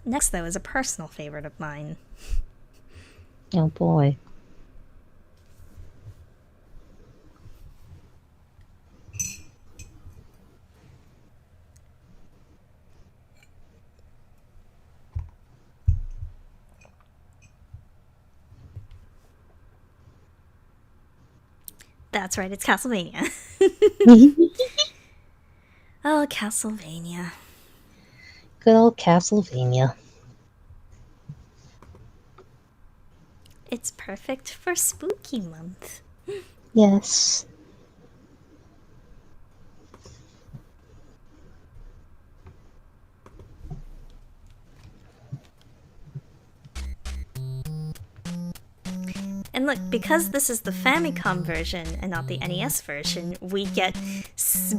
Next, though, is a personal favorite of mine. Oh boy. That's right, it's Castlevania. Oh, Castlevania. Good old Castlevania. It's perfect for spooky month. Yes. And look, because this is the Famicom version and not the NES version, we get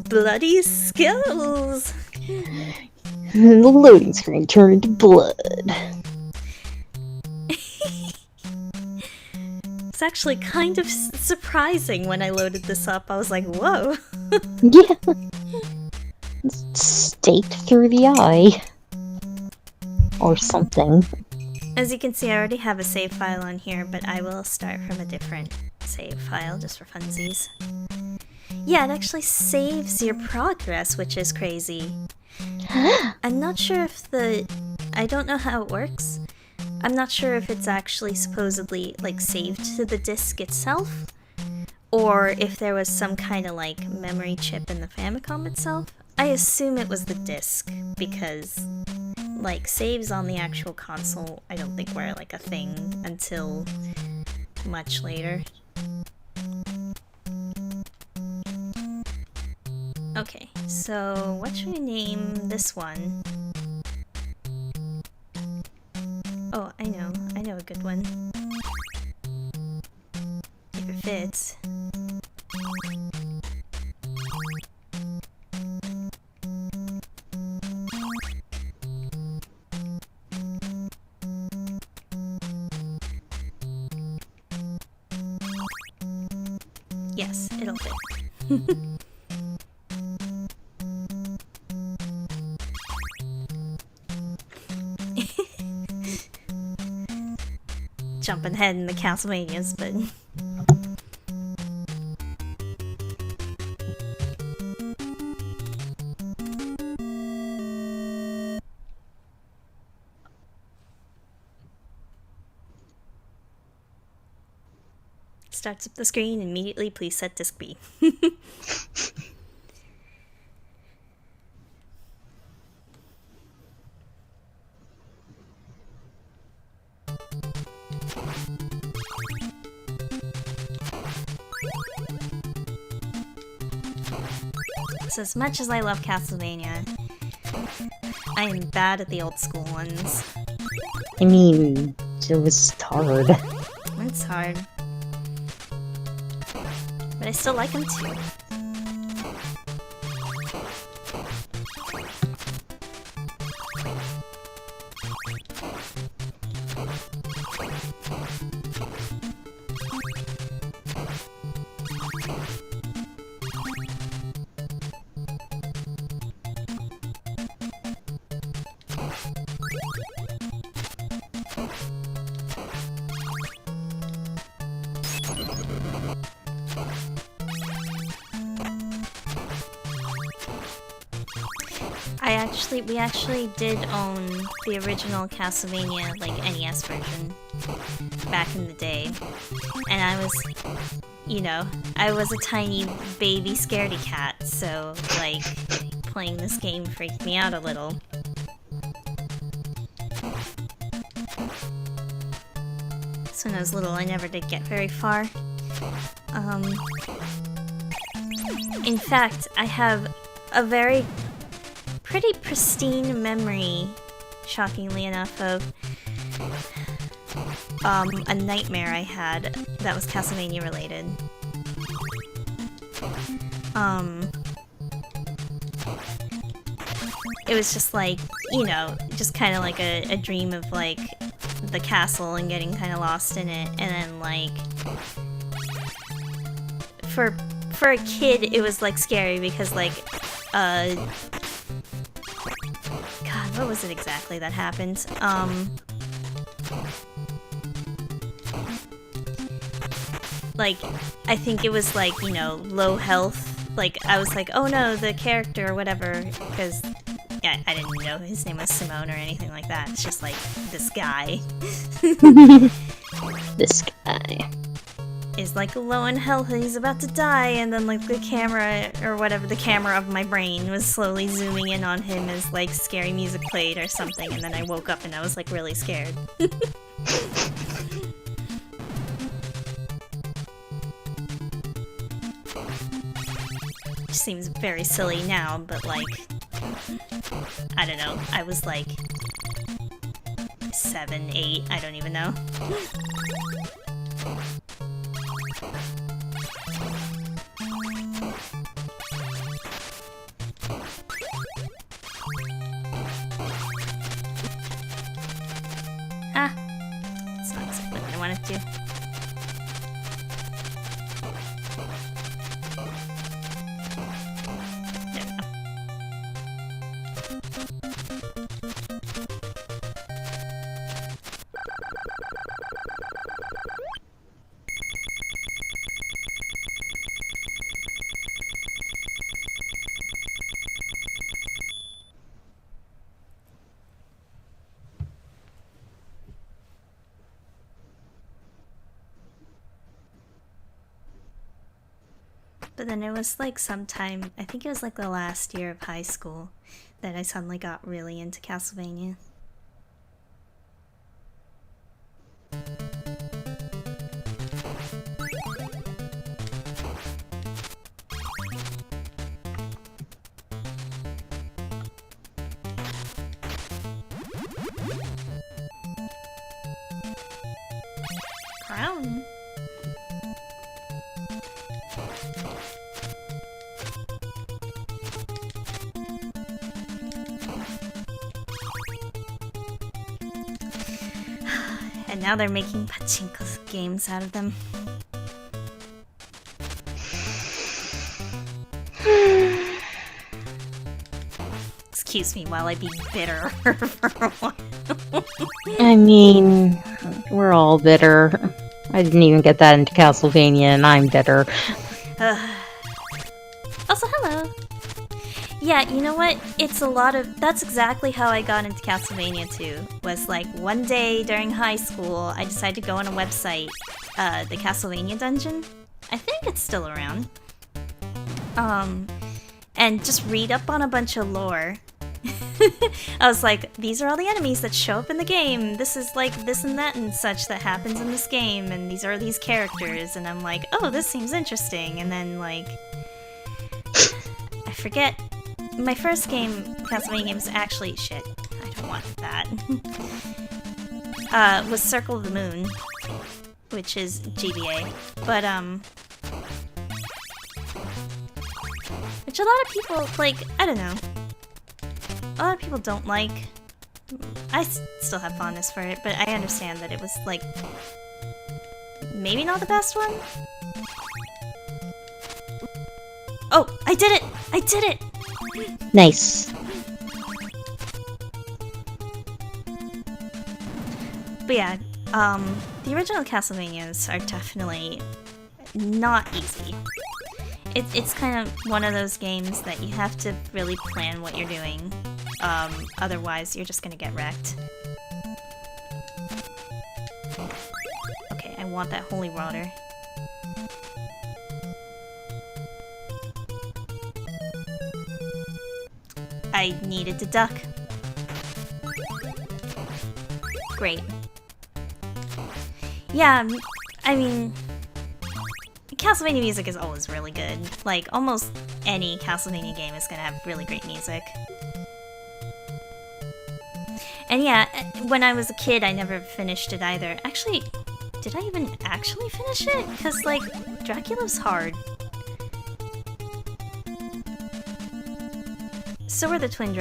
bloody skulls! The loading screen turned to blood. It's actually kind of surprising when I loaded this up. I was like, whoa! Yeah. Staked through the eye. Or something. As you can see, I already have a save file on here, but I will start from a different save file, just for funsies. Yeah, it actually saves your progress, which is crazy. I'm not sure if I don't know how it works. I'm not sure if it's actually supposedly, like, saved to the disc itself, or if there was some kind of, like, memory chip in the Famicom itself. I assume it was the disc, because, like, saves on the actual console I don't think were, like, a thing until much later. Okay, so what should we name this one? Oh, I know a good one. If it fits. Yes, it'll fit. Jumping ahead in the Castlevanias, but... Starts up the screen, immediately please set disk B. So as much as I love Castlevania, I am bad at the old school ones. I mean, it was hard. It's hard. But I still like them too. We actually did own the original Castlevania, like, NES version back in the day. And I was, you know, I was a tiny baby scaredy cat, so, like, playing this game freaked me out a little. So when I was little, I never did get very far. In fact, I have a very pretty pristine memory, shockingly enough, of a nightmare I had that was Castlevania related. It was just like, you know, just kind of like a dream of, like, the castle and getting kind of lost in it, and then, like, for a kid, it was, like, scary because, like, God, what was it exactly that happened? Like, I think it was like, you know, low health. Like, I was like, oh no, the character or whatever, because yeah, I didn't know his name was Simone or anything like that. It's just like, this guy. This guy. Is like low in health and he's about to die, and then like the camera, or whatever, the camera of my brain was slowly zooming in on him as like scary music played or something, and then I woke up and I was like really scared. Which seems very silly now, but like, I don't know, I was like 7, 8, I don't even know. Ah, that's not exactly what I wanted to do. There we go. But then it was like sometime, I think it was like the last year of high school, that I suddenly got really into Castlevania. Crown? And now they're making pachinko games out of them. Excuse me while I be bitter for a while. I mean, we're all bitter. I didn't even get that into Castlevania, and I'm bitter. Also, hello! Yeah, you know what? It's a lot of... That's exactly how I got into Castlevania 2. Was like, one day during high school, I decided to go on a website, the Castlevania Dungeon. I think it's still around. And just read up on a bunch of lore. I was like, these are all the enemies that show up in the game. This is like this and that and such that happens in this game, and these are these characters. And I'm like, oh, this seems interesting. And then, like... I forget... My first game, Castlevania game, was actually shit. I don't want that. Was Circle of the Moon, which is GBA, but which a lot of people like. I don't know. A lot of people don't like. I still have fondness for it, but I understand that it was like maybe not the best one. Oh, I did it! I did it! Nice. But yeah, the original Castlevanias are definitely not easy. It's kind of one of those games that you have to really plan what you're doing. Otherwise, you're just gonna get wrecked. Okay, I want that holy water. I needed to duck. Great. Yeah, I mean... Castlevania music is always really good. Like, almost any Castlevania game is gonna have really great music. And yeah, when I was a kid, I never finished it either. Actually, did I even actually finish it? Because, like, Dracula's hard. So were the twin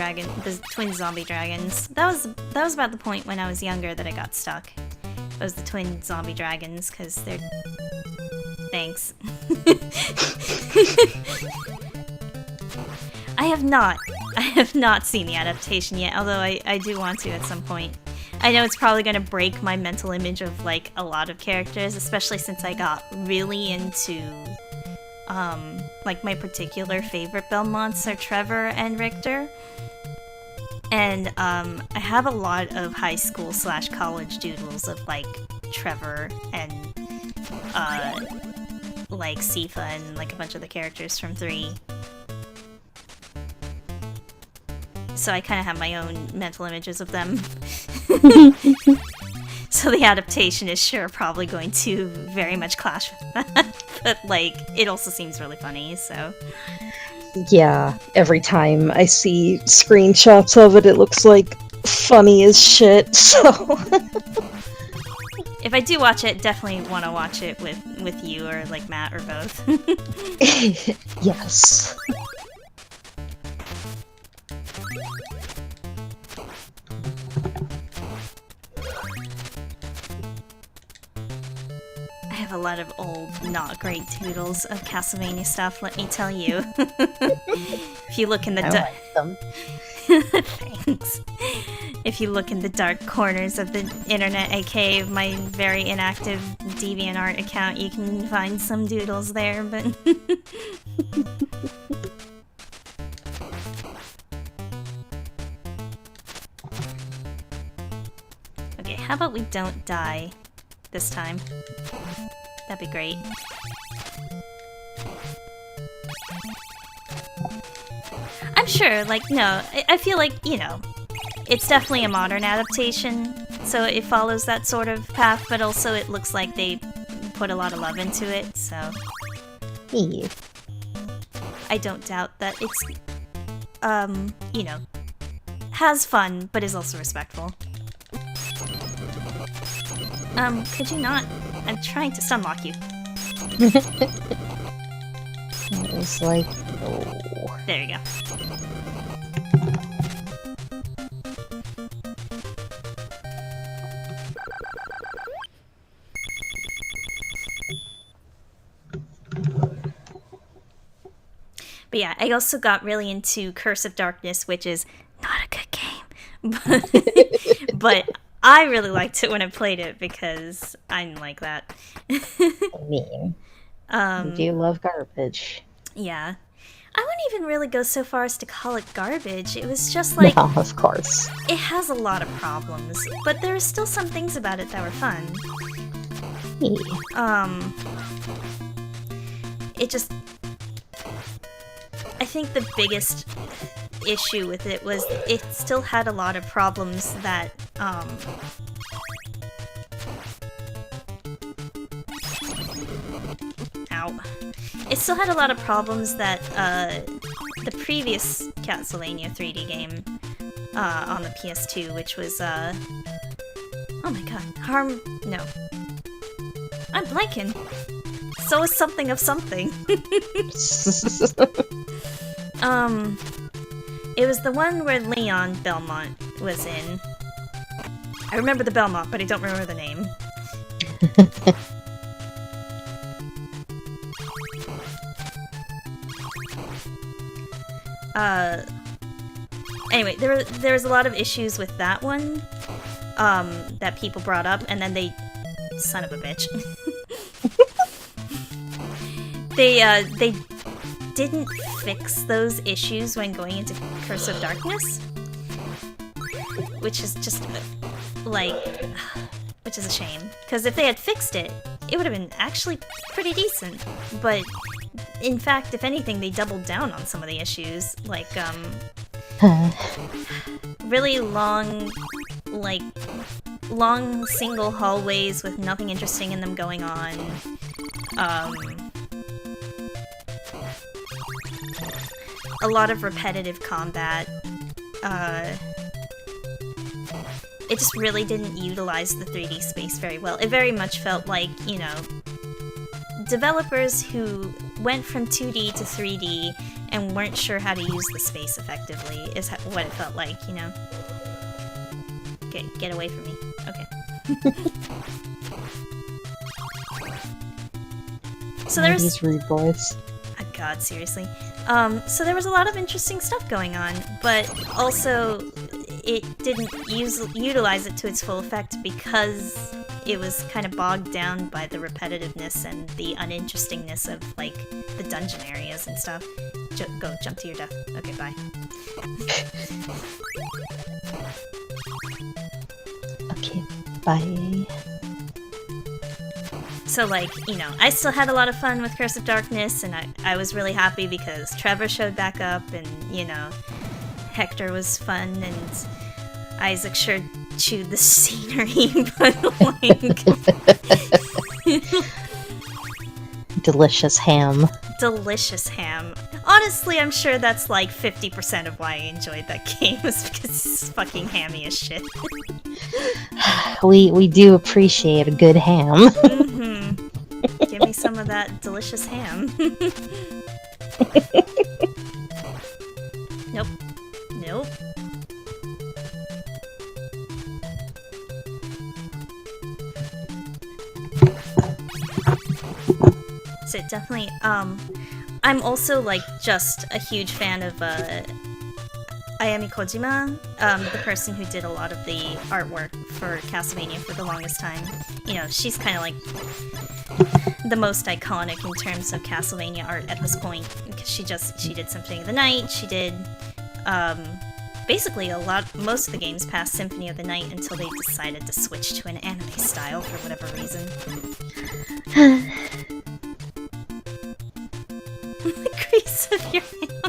zombie dragons. That was about the point when I was younger that I got stuck. It was the twin zombie dragons, because they're... Thanks. I have not I have not seen the adaptation yet, although I do want to at some point. I know it's probably going to break my mental image of, like, a lot of characters, especially since I got really into, like, my particular favorite Belmonts are Trevor and Richter. And, I have a lot of high school / college doodles of, like, Trevor and, like, Sifa and, like, a bunch of the characters from 3. So I kind of have my own mental images of them. So the adaptation is sure probably going to very much clash with that. But, like, it also seems really funny, so... Yeah, every time I see screenshots of it, it looks like funny as shit, so... If I do watch it, definitely want to watch it with you or, like, Matt or both. Yes. I have a lot of old, not great doodles of Castlevania stuff, let me tell you. If you look in the I like them. Thanks. If you look in the dark corners of the internet, aka my very inactive DeviantArt account, you can find some doodles there, but... Okay, how about we don't die this time? That'd be great. I'm sure, like, no, I feel like, you know, it's definitely a modern adaptation, so it follows that sort of path, but also it looks like they put a lot of love into it, so... Yeah. I don't doubt that it's, you know, has fun, but is also respectful. Could you not? I'm trying to stunlock you. It was like, oh. There you go. But yeah, I also got really into Curse of Darkness, which is not a good game. But I really liked it when I played it because I'm like that. I mean, you do love garbage. Yeah. I wouldn't even really go so far as to call it garbage. It was just like... No, of course. It has a lot of problems, but there are still some things about it that were fun. Yeah. It just... I think the biggest issue with it was it still had a lot of problems that, Ow. It still had a lot of problems that, the previous Castlevania 3D game, on the PS2, which was, oh my god, no. I'm blanking. So is something of something. It was the one where Leon Belmont was in. I remember the Belmont, but I don't remember the name. Anyway, there was a lot of issues with that one, that people brought up, and then they... Son of a bitch. They didn't fix those issues when going into Curse of Darkness, which is just, like, which is a shame. Because if they had fixed it, it would have been actually pretty decent. But, in fact, if anything, they doubled down on some of the issues. Like, really long, like, long single hallways with nothing interesting in them going on. A lot of repetitive combat. It just really didn't utilize the 3D space very well. It very much felt like, you know, developers who went from 2D to 3D and weren't sure how to use the space effectively is what it felt like, you know? Okay, get away from me. Okay. So there's... These rude boys. Oh god, seriously. So there was a lot of interesting stuff going on, but also it didn't utilize it to its full effect because it was kind of bogged down by the repetitiveness and the uninterestingness of, like, the dungeon areas and stuff. Go, jump to your death. Okay, bye. Okay, bye. So, like, you know, I still had a lot of fun with Curse of Darkness, and I was really happy because Trevor showed back up, and, you know, Hector was fun, and Isaac sure chewed the scenery, but, like... Delicious ham. Delicious ham. Honestly, I'm sure that's like 50% of why I enjoyed that game was because it's fucking hammy as shit. We do appreciate a good ham. Mm-hmm. Give me some of that delicious ham. Nope. Nope. So definitely, I'm also, like, just a huge fan of, Ayami Kojima, the person who did a lot of the artwork for Castlevania for the longest time. You know, she's kind of, like, the most iconic in terms of Castlevania art at this point, because she did Symphony of the Night, she did, basically most of the games past Symphony of the Night until they decided to switch to an anime style for whatever reason. The crease of your hand.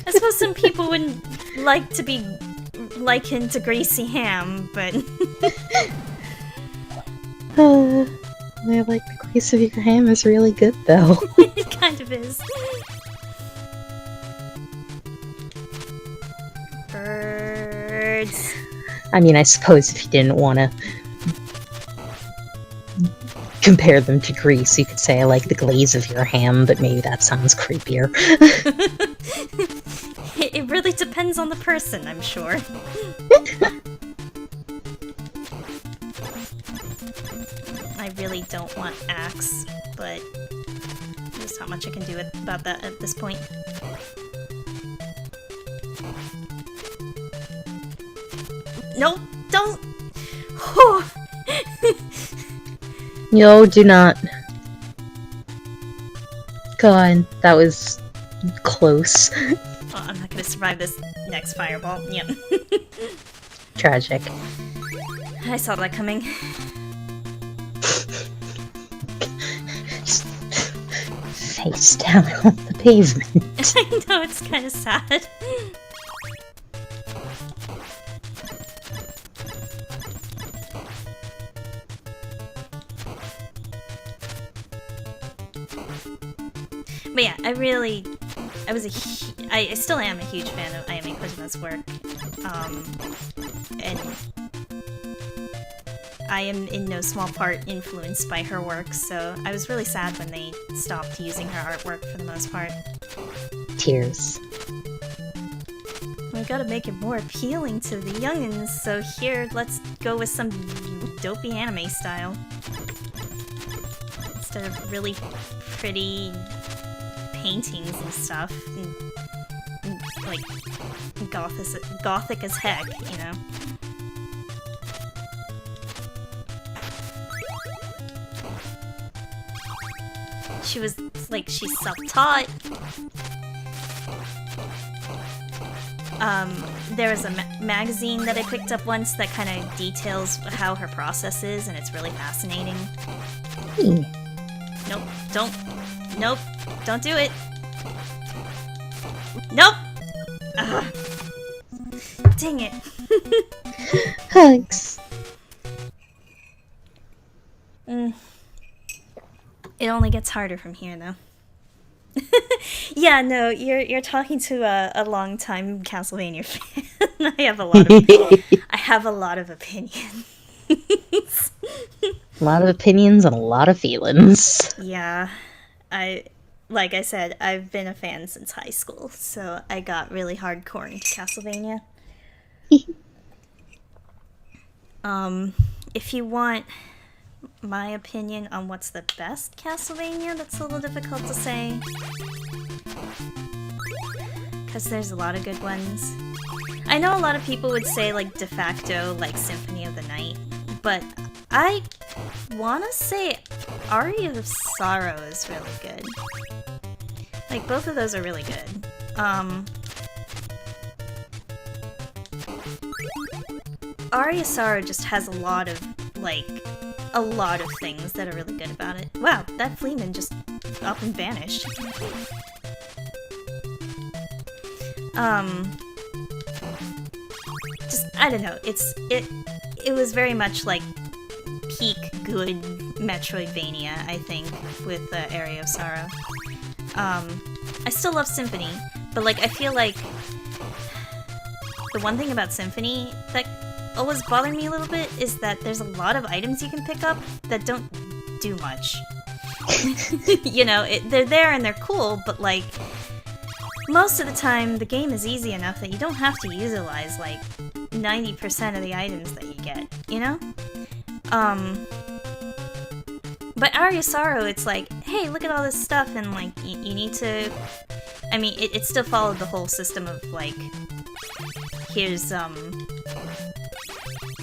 I suppose some people wouldn't like to be likened to greasy ham, but... I like the grease of your ham is really good, though. It kind of is. Birds. I mean, I suppose if you didn't want to compare them to grease, you could say I like the glaze of your ham, but maybe that sounds creepier. It really depends on the person, I'm sure. I really don't want axe, but there's not much I can do about that at this point. Nope, don't! No, do not. God, that was close. Oh, I'm not gonna survive this next fireball. Yep. Tragic. I saw that coming. Just face down on the pavement. I know, it's kind of sad. But yeah, I still am a huge fan of Ayami Kojima's work, and I am in no small part influenced by her work, so I was really sad when they stopped using her artwork for the most part. Tears. We gotta make it more appealing to the youngins, so here, let's go with some dopey anime style. Instead of really pretty paintings and stuff, and like, gothic as heck, you know? She was, like, she's self-taught. There was a magazine that I picked up once that kind of details how her process is, and it's really fascinating. Nope, don't do it. Nope! Ugh. Dang it. Hugs. It only gets harder from here, though. Yeah, no, you're talking to a long-time Castlevania fan. I have a lot of opinions. A lot of opinions and a lot of feelings. Yeah, like I said, I've been a fan since high school, so I got really hardcore into Castlevania. If you want my opinion on what's the best Castlevania. That's a little difficult to say. Because there's a lot of good ones. I know a lot of people would say, like, de facto, like, Symphony of the Night. But I want to say Aria of Sorrow is really good. Like, both of those are really good. Aria of Sorrow just has a lot of, like, a lot of things that are really good about it. Wow, that Fleeman just up and vanished. Just, I don't know, it was very much like peak good Metroidvania, I think, with Aria of Sorrow. I still love Symphony, but like, I feel like the one thing about Symphony that always bothered me a little bit is that there's a lot of items you can pick up that don't do much. You know, they're there and they're cool, but like, most of the time the game is easy enough that you don't have to utilize like 90% of the items that you get, you know? But Aria Sorrow, it's like, hey, look at all this stuff, and like, you need to... I mean, it still followed the whole system of like, here's,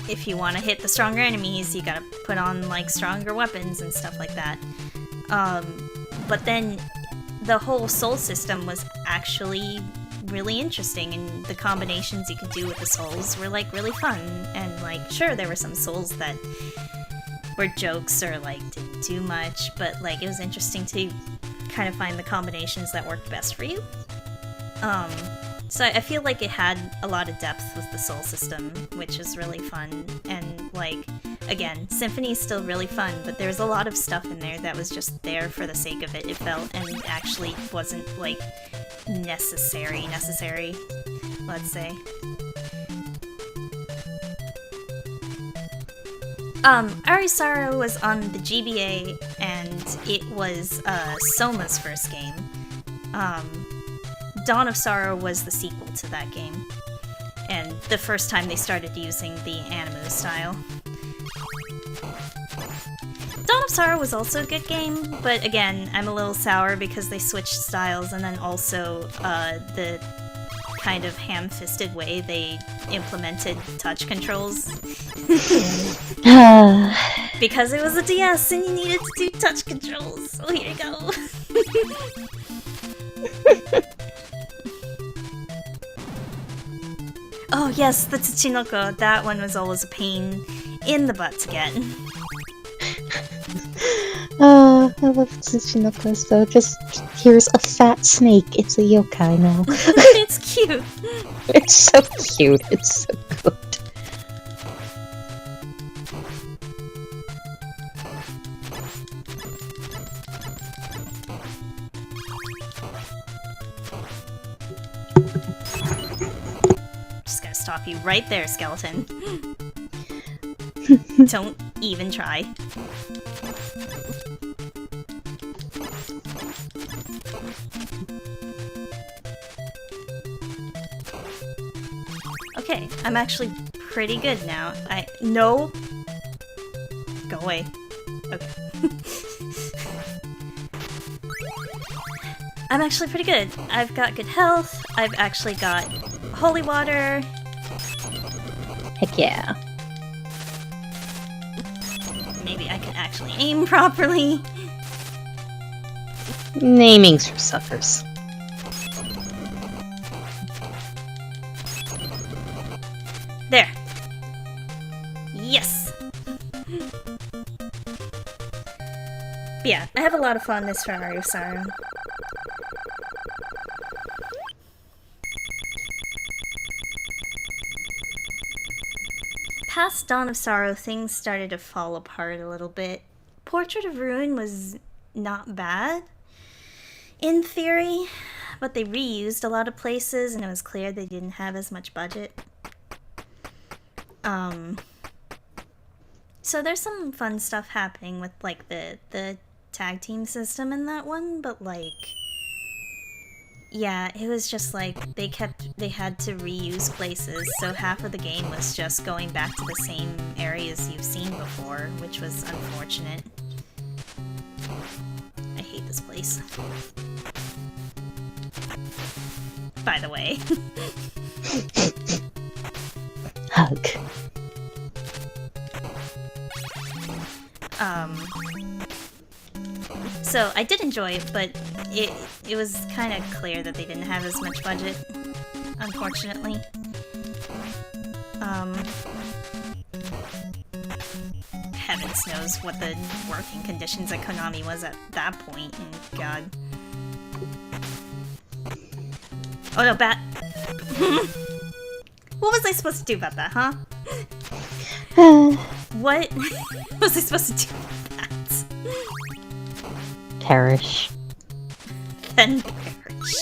if you want to hit the stronger enemies, you gotta put on like stronger weapons and stuff like that. But then the whole soul system was actually really interesting, and the combinations you could do with the souls were like really fun. And like, sure, there were some souls that were jokes or like didn't do much, but like, it was interesting to kind of find the combinations that worked best for you. So I feel like it had a lot of depth with the soul system, which is really fun. And like, again, Symphony is still really fun, but there's a lot of stuff in there that was just there for the sake of it, it felt, and actually wasn't like necessary, let's say. Aria Sorrow was on the GBA, and it was Soma's first game. Dawn of Sorrow was the sequel to that game, and the first time they started using the Animu style. Dawn of Sorrow was also a good game, but again, I'm a little sour because they switched styles, and then also the kind of ham-fisted way they implemented touch controls. Because it was a DS and you needed to do touch controls, so here you go. Oh yes, the Tsuchinoko. That one was always a pain in the butt to get. Oh, I love Tsuchinoko, so just here's a fat snake. It's a yokai now. It's cute. It's so cute. It's so good. Just gotta stop you right there, skeleton. Don't even try. Okay, I'm actually pretty good now. No! Go away. Okay. I'm actually pretty good. I've got good health, I've actually got holy water. Heck yeah. Maybe I can actually aim properly. Naming's for suckers. There. Yes! But yeah, I have a lot of fun this for Aria of Sorrow. Past Dawn of Sorrow, things started to fall apart a little bit. Portrait of Ruin was not bad, in theory, but they reused a lot of places, and it was clear they didn't have as much budget. So there's some fun stuff happening with, like, the tag team system in that one, but, like, yeah, it was just, like, they kept they had to reuse places, so half of the game was just going back to the same areas you've seen before, which was unfortunate. I hate this place. By the way. Hug. So I did enjoy it, but it was kind of clear that they didn't have as much budget, unfortunately. Heavens knows what the working conditions at Konami was at that point, and god. Oh no, bat! What was I supposed to do about that, huh? What was I supposed to do about that? Perish. Then perish.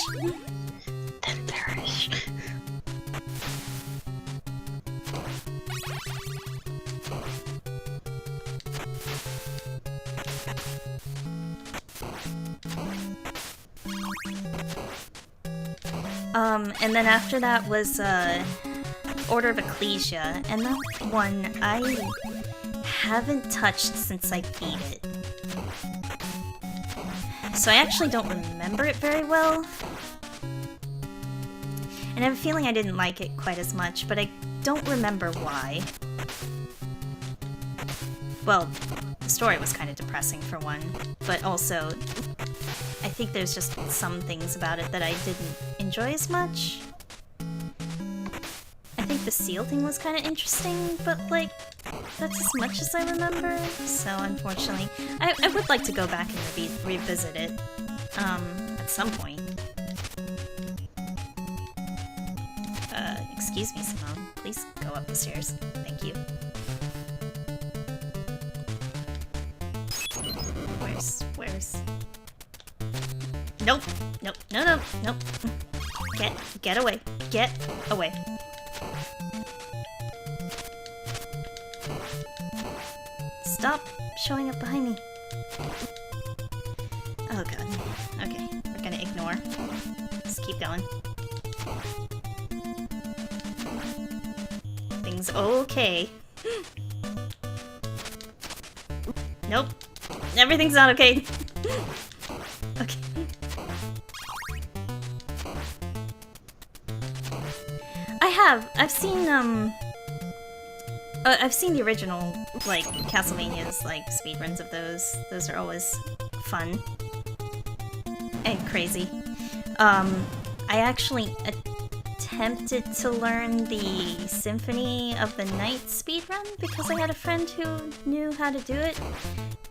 Then perish. And then after that was, Order of Ecclesia, and that one I haven't touched since I beat it. So I actually don't remember it very well. And I have a feeling I didn't like it quite as much, but I don't remember why. Well, the story was kind of depressing for one, but also I think there's just some things about it that I didn't enjoy as much. I think the seal thing was kind of interesting, but like, that's as much as I remember, so unfortunately. I would like to go back and revisit it, at some point. Excuse me, Simone. Please go up the stairs. Thank you. Where's... Nope! Nope, no, nope. Get away. Get away. Stop showing up behind me. Oh god. Okay, we're gonna ignore. Just keep going. Things okay. Nope. Everything's not okay. Okay. I've seen the original, like, Castlevania's, like, speedruns of those. Those are always fun. And crazy. I actually attempted to learn the Symphony of the Night speedrun because I had a friend who knew how to do it.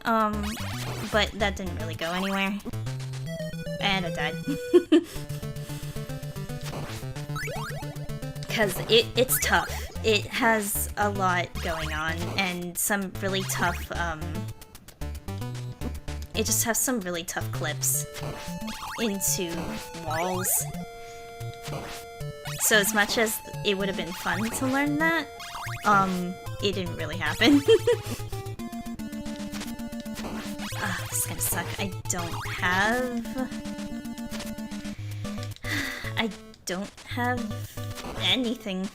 But that didn't really go anywhere. And I died. Because it's tough. It has a lot going on, and some really tough, it just has some really tough clips into walls. So as much as it would have been fun to learn that, it didn't really happen. This is gonna suck. I don't have anything.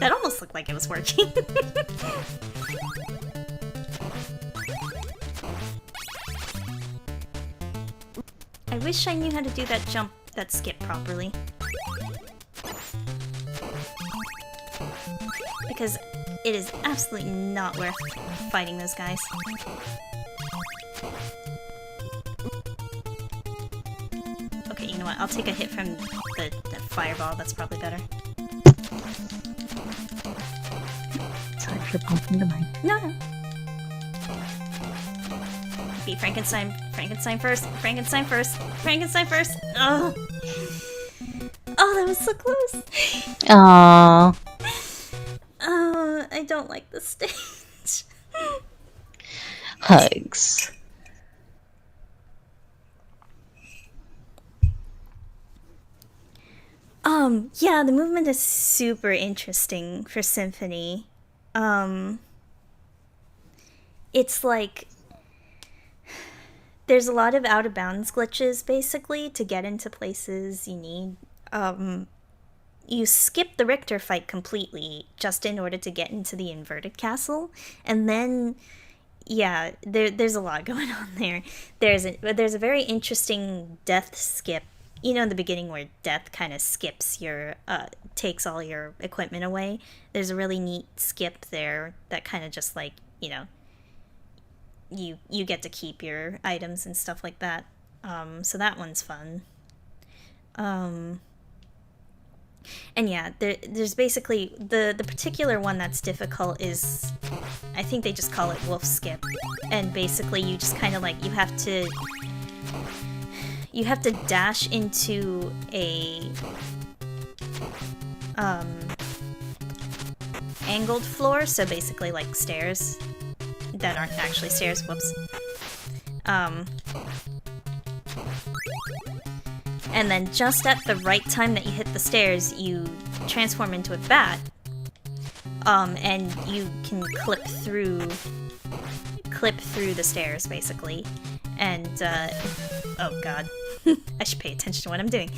That almost looked like it was working. I wish I knew how to do that skip properly. Because it is absolutely not worth fighting those guys. Okay, you know what? I'll take a hit from the fireball. That's probably better. Sorry for bumping the mic. No. Beat Frankenstein. Frankenstein first. Frankenstein first. Frankenstein first. Oh. Oh, that was so close. Aww. I don't like the stage. Hugs. Yeah, the movement is super interesting for Symphony. it's like there's a lot of out of bounds glitches basically to get into places you need. You skip the Richter fight completely just in order to get into the inverted castle, and then yeah, there's a lot going on there. There's a very interesting death skip. You know, in the beginning where death kind of skips your takes all your equipment away. There's a really neat skip there that kind of just like, you know, you get to keep your items and stuff like that. So that one's fun. And yeah, there's basically the particular one that's difficult is, I think they just call it wolf skip, and basically you just kind of like you have to dash into a angled floor, so basically like stairs that aren't actually stairs. Whoops. And then just at the right time that you hit the stairs, you transform into a bat. And you can clip through the stairs, basically. And, oh god. I should pay attention to what I'm doing.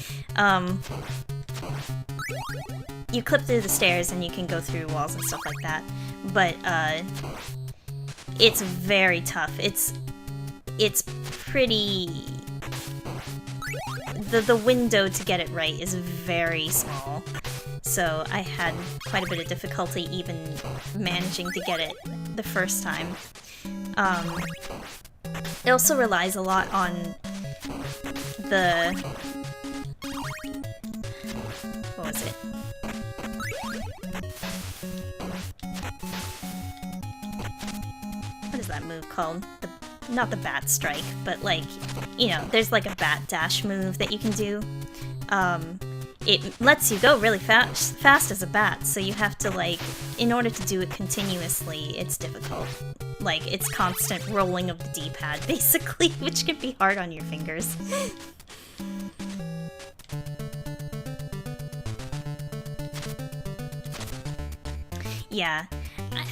You clip through the stairs and you can go through walls and stuff like that. But, it's very tough. It's pretty... The window to get it right is very small, so I had quite a bit of difficulty even managing to get it the first time. It also relies a lot on the... what was it? What is that move called? Not the bat strike, but like, you know, there's like a bat dash move that you can do. It lets you go really fast as a bat, so you have to like, in order to do it continuously, it's difficult. Like, it's constant rolling of the D-pad, basically, which can be hard on your fingers. Yeah.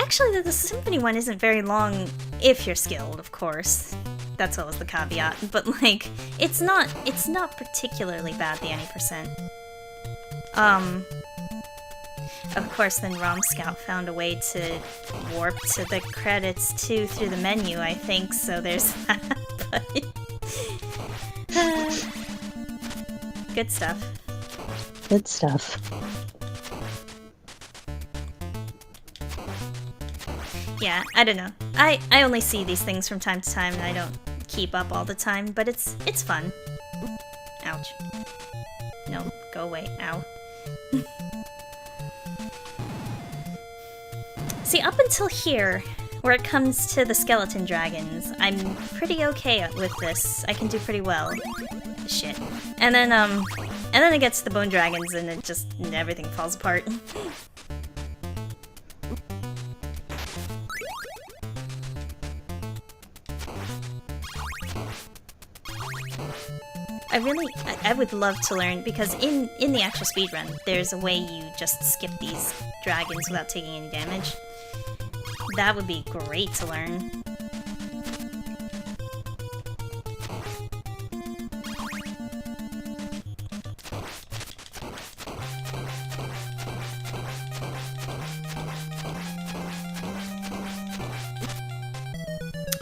Actually, the Symphony one isn't very long if you're skilled, of course. That's always the caveat. But like, it's not particularly bad, the any percent. Of course, then ROM Scout found a way to warp to the credits too through the menu, I think. So there's that. But good stuff. Good stuff. Yeah, I don't know. I only see these things from time to time, and I don't keep up all the time, but it's fun. Ouch. No, go away. Ow. See, up until here, where it comes to the skeleton dragons, I'm pretty okay with this. I can do pretty well. Shit. And then it gets to the bone dragons, and it just, everything falls apart. I would love to learn, because in the actual speedrun, there's a way you just skip these dragons without taking any damage. That would be great to learn.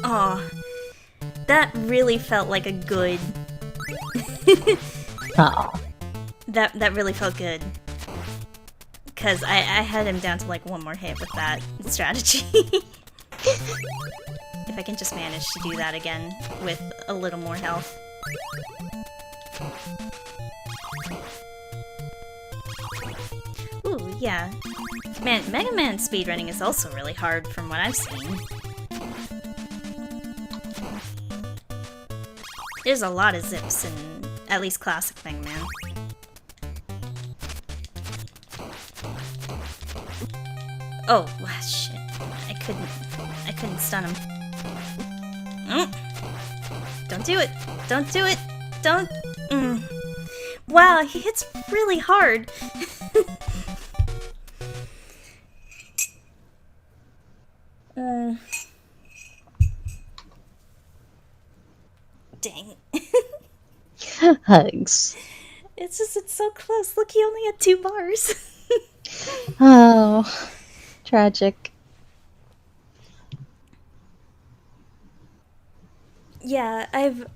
Aw, that really felt like a good... Aw. That really felt good. Because I had him down to like one more hit with that strategy. If I can just manage to do that again with a little more health. Ooh, yeah. Man, Mega Man speedrunning is also really hard from what I've seen. There's a lot of zips in at least classic Mega Man. Oh, shit. I couldn't stun him. Don't do it! Don't do it! Don't... Wow, he hits really hard! Hugs. It's just, it's so close. Look, he only had 2 bars. Oh, tragic. Yeah, I've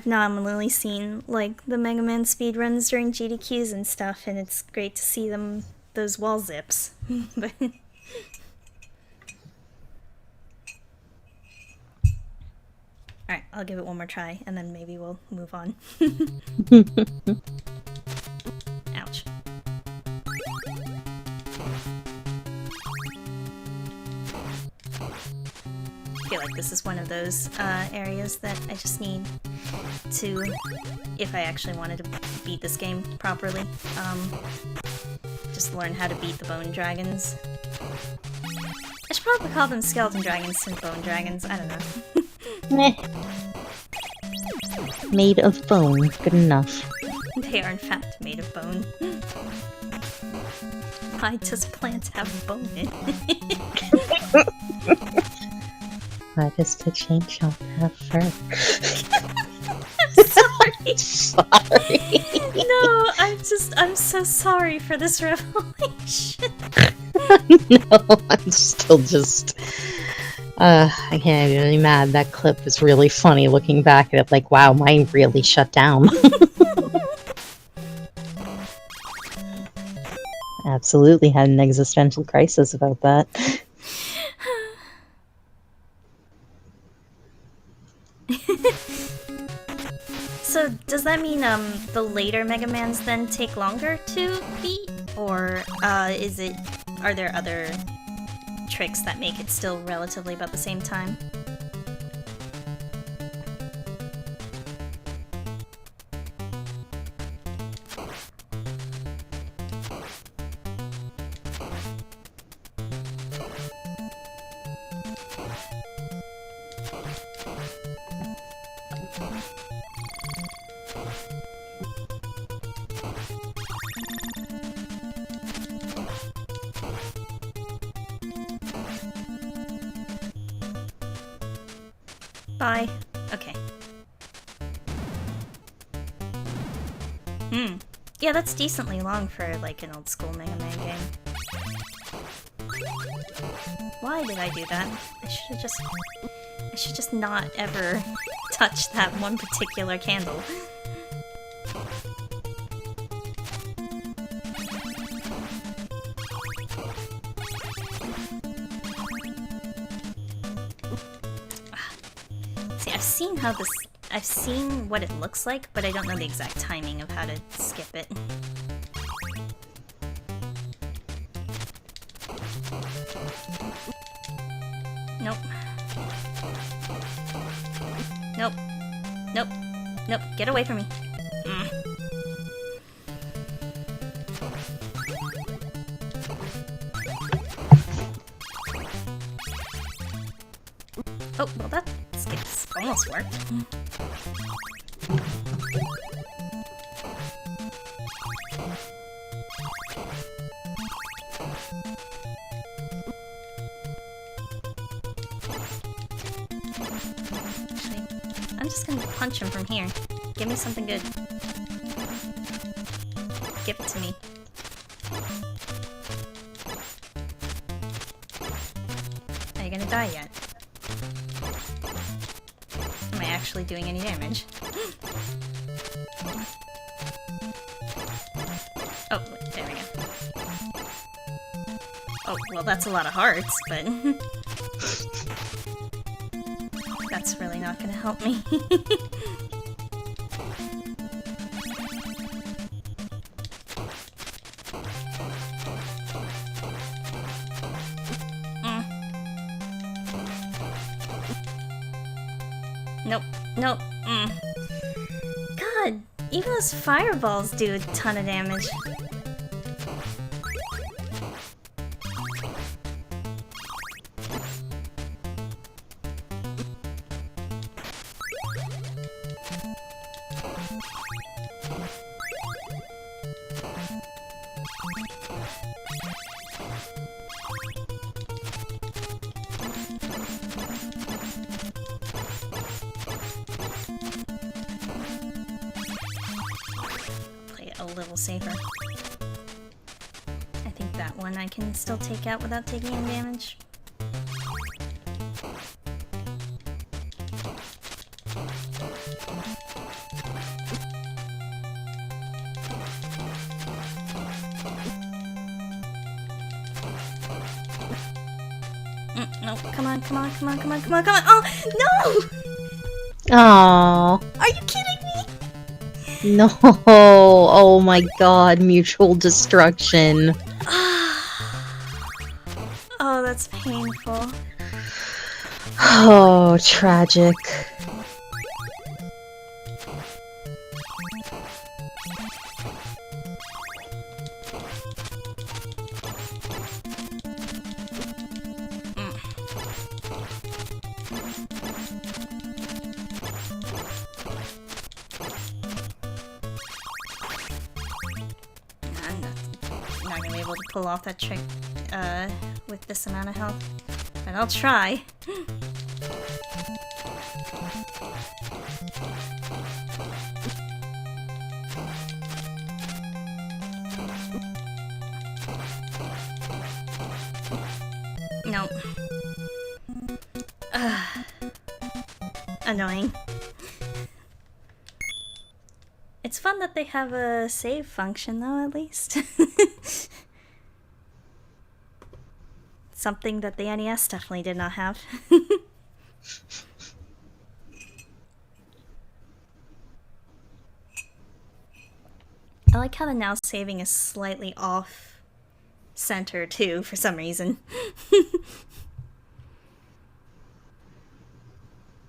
nominally seen, like, the Mega Man speedruns during GDQs and stuff, and it's great to see those wall zips. But... Alright, I'll give it one more try, and then maybe we'll move on. Ouch. I feel like this is one of those areas that I just need to, if I actually wanted to beat this game properly, just learn how to beat the bone dragons. I should probably call them skeleton dragons and bone dragons, I don't know. Meh. Made of bone, good enough. They are in fact made of bone. Why does plants have bone in it? Why does the chain chomp have fur? Sorry. Sorry. No, I'm so sorry for this revelation. No, I'm still just... I can't be really mad. That clip is really funny looking back at it, like, wow, mine really shut down. Absolutely had an existential crisis about that. So, does that mean, the later Mega Mans then take longer to beat? Or, are there other tricks that make it still relatively about the same time? Bye. Okay. Yeah, that's decently long for, like, an old school Mega Man game. Why did I do that? I should just not ever touch that one particular candle. See, I've seen what it looks like, but I don't know the exact timing of how to skip it. Nope. Nope. Nope. Nope. Get away from me. Oh, well that skip's almost worked. Actually, I'm just gonna punch him from here. Give me something good. Give it to me. Are you gonna die yet? Am I actually doing any damage? Oh, there we go. Oh, well that's a lot of hearts, but... that's really not gonna help me. Nope. Nope. God, even those fireballs do a ton of damage. little safer. I think that one I can still take out without taking any damage. No, come on, come on, come on, come on, come on, come on! Oh, no! Aww. Are you kidding me? No. Oh my god, mutual destruction. Oh, that's painful. Oh, tragic. I'm not gonna be able to pull off that trick with this amount of health, but I'll try. No. Annoying. It's fun that they have a save function, though, at least. Something that the NES definitely did not have. I like how the now saving is slightly off center, too, for some reason.